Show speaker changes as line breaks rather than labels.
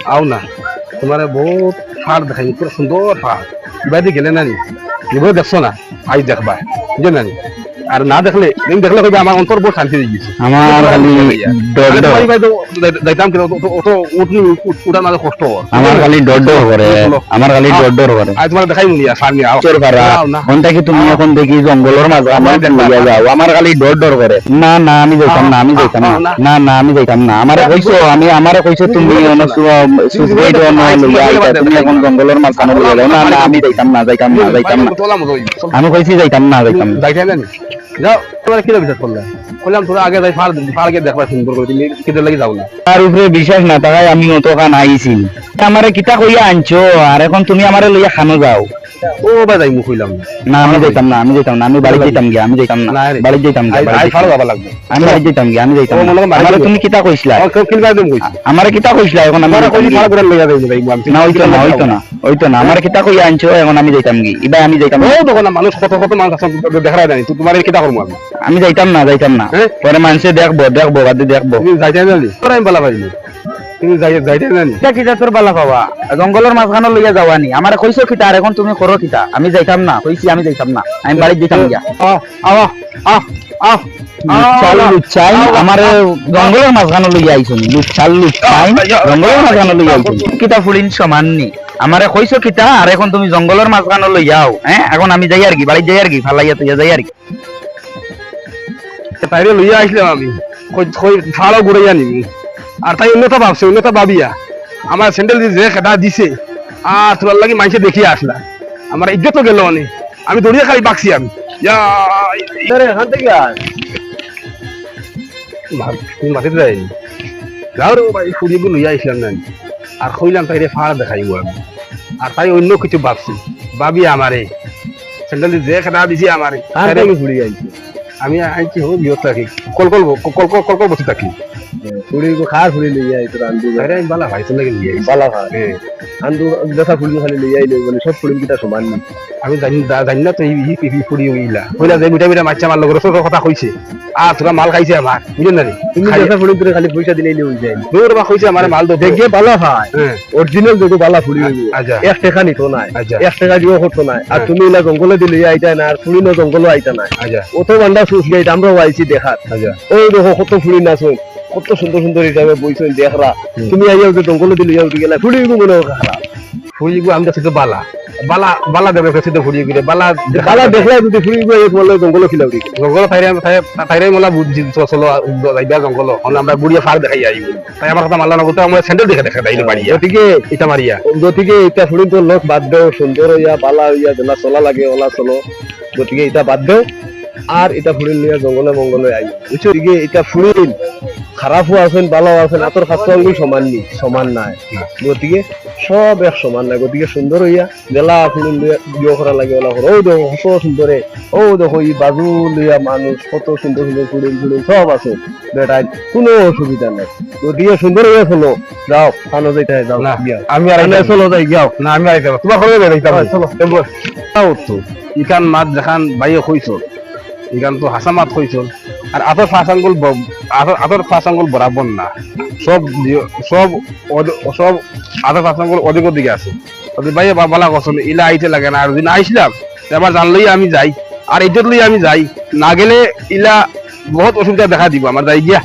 आओ ना तुम्हारे बहुत फाड़ दिखाई पूरा सुंदर फाड़ इबादी गेले ना नी এগুলো দেখছো না আজ দেখবা বুঝলেন না আর না দেখলে তুমি দেখলে কইবে আমার অন্তর বহুত শান্তি হয়ে গেছে
আমার খালি ডর ডর
যাইতাম কিন্তু অত উঠনি উঠা না কষ্ট
আমার খালি ডর ডর করে আমার খালি ডর ডর করে
আজ তোমার দেখাই মুনিয়া সামনে আও
চোর পারা কোনটা কি তুমি এখন দেখি জঙ্গলের মাঝে আমার লইয়া যাও আমার খালি ডর ডর করে না না আমি যাইতাম না আমি যাইতাম না না না আমি যাইতাম না আমারে কইছো আমি আমারে কইছো তুমি সুসাইড নয় লইয়া আইতা তুমি এখন জঙ্গলের মাঝে লইয়া যাও না না আমি যাইতাম না যাইতাম না যাইতাম না আমি কইছি যাইতাম না যাইতাম না
যাইতাম না যাও তোমার কি বিশ্বাস করলে বললাম তোরা আগে যাই ফাড় গে দেখবা সুন্দর করে তুমি কিদের লাগি যাও না
তার উপরে বিশ্বাস না তাই আমি অতখান আইছি আমারে কিতা কইয়া আনছো আর এখন তুমি আমারে লইয়া খানো যাও
ও ভাই যাই মুখ হইলাম
না আমি যাইতাম না আমি যাইতাম না আমি বাড়ি যাইতাম গিয়া আমি যাইতাম না বাড়ি যাইতাম গিয়া
আই ফাড় যাবা লাগবে
আমি বাড়ি যাইতাম গিয়া আমি যাইতাম আমারে তুমি কিতা কইছিলা
কিলবা দেম কইছি
আমারে কিতা কইছিলা এখন আমি
কইছি ফাড় করে লইয়া যাইবো আমি
না হইতো না হইতো না হইতো না আমারে কিতা কইয়া আনছো এখন আমি যাইতাম গি ইবা আমি যাইতাম
ও দেখো না মানুষ কত কত মানুষ আছে দেখা জানি তুই তোমার কিতা করব
আমি যাইতাম না পরে মানুষে দেখবো দেখবো বাদে দেখবো
তুমি যাইতে জানি তোরা আমি বলা পাইনি তুমি যাইতে জানি
এটা কিতা তোর বালা পাবা জঙ্গলের মাঝখানে লইয়া যাওয়ানি আমারে কইছো কিতা আর এখন তুমি করো কিতা আমি যাইতাম না কইছি আমি যাইতাম না আমি বাড়ি যাইতাম গিয়া লুচ্ছাই আমারে জঙ্গলের মাঝখানে লইয়া আইছুন লুচ্ছাই জঙ্গলের মাঝখানে লইয়া আইছুন কিতা ফুলিন সমান নি আমারে কইছো কিতা আর এখন তুমি জঙ্গলের মাঝখানে লইয়াও হ্যাঁ এখন আমি যাই আর কি বাড়ি যাই আর কি ফালাইয়া তুইয়া যাই আর কি
তাইরে লইয়া আসলাম আমি ফাড়াও ঘুরাইয়া নিবি আর তাই উন্নত ভাবছে উন্নত ভাবিয়া আমার স্যান্ডেল যে খেটা দিছে আর তোর লাগি মানুষে দেখিয়ে আসলা আমার ইজ্জত গেল অনেক আমি দৌড়িয়ে খালি বাকছি আমি এখান থেকে মাটিতে যাইনি যাও রে ভাই ফুরিয়ে লইয়া আসলাম না আর কইলাম তাইরে ফাড়া দেখাইব আমি আর তাই অন্য কিছু ভাবছি ভাবি আমারে স্যান্ডেল যে খেটা দিছে আমারে আমি ঘুরিয়ে আইছি আমি আইছি হোক বিয়ত থাকি কলকল বসে থাকি ফুড়ি খার ফুড়ি লইয়া আইতো আন্দু আরে আমি বালা ভাই চলে গেলি বালা ভাই আন্দু দেখা ফুড়ি খালি লইয়া আইলে মানে সব ফুড়ি কিটা সমান নি আমি জানি না তো এই ফুড়ি হইলা কইলা যে মিটা মিটা মাছ আমার লগর সব কথা কইছে আর তোরা মাল খাইছে আমার বুঝলেন না তুমি দেখা ফুড়ি করে খালি পয়সা দিলেই লই যায় তোর বা কইছে আমার মাল তো দেখে বালা ভাই অরিজিনাল দেখো বালা ফুড়ি হইবে আচ্ছা 1 টাকা নিতো না 1 টাকা দিও হতো না আর তুমি না জঙ্গলে দিলে আইতা না আর ফুড়ি না জঙ্গলে আইতা না আচ্ছা অত বান্ডা সুস গাইত আমরা আইছি দেখাত আচ্ছা ওই দেখো কত ফুড়ি না শুন কত সুন্দর সুন্দর হিসাবে বইছেন দেখরা তুমি আইয়াও যে জঙ্গলে দিলে যাও গেলা ফুড়িগু মনে খারাপ ফুড়িগু আমরা তো বালা বালা বালা দেবে কাছে তো ফুড়িগু রে বালা বালা দেখলা যদি ফুড়িগু এক বলে জঙ্গলে খিলাও রে জঙ্গল তাইরে মোলা বুঝি চলো যাইবা জঙ্গল আমরা বুড়িয়া ফার দেখাই আইব তাই আমার কথা মানলা না তো আমরা স্যান্ডেল দেখা দাইলে বাড়ি ওদিকে এটা মারিয়া ওদিকে এটা ফুড়ি তো লোক বাদ দাও সুন্দর হইয়া বালা হইয়া যেলা চলা লাগে ওলা চলো ওদিকে এটা বাদ দাও আর এটা ফুড়িল নিয়ে জঙ্গলে মঙ্গলে আই বুঝছো দিকে এটা ফুড়িল খারাপও আছেন ভালো আছেন আতর খাচ্ছ সমান নি সমান নাই গতিকে সব এক সমান নাই গতিকে সুন্দর হইয়া জেলা ফুড়িল বিয়ে করা লাগে ওলা করো ও দেখো কত সুন্দরে ও দেখো এই বাজু লইয়া মানুষ কত সুন্দর সুন্দর ফুড়িল ফুড়িল সব আছে বেটায় কোনো অসুবিধা নাই গতিকে সুন্দর হইয়া চলো যাও খানো যাইতে যাও আমি আর চলো যাই যাও না আমি আর তোমার ঘরে যাইতাম চলো যাও তো ইকান মাছ দেখান বাইয়ে কইছো এখান তো হাসা মাত হয়েছিল আর আতর ফাঁসাঙ্গুল বরাবর না সব সব সব আতর ফাঁসাঙ্গুল অধিক দিকে আছে ভাই বালা কখন ইলা আইতে লাগে না আর দিন আইসলাম এবার জানলেই আমি যাই আর ইজ্জত লই আমি যাই না গেলে ইলা বহুত অসুবিধা দেখা দিব আমার যাই গিয়া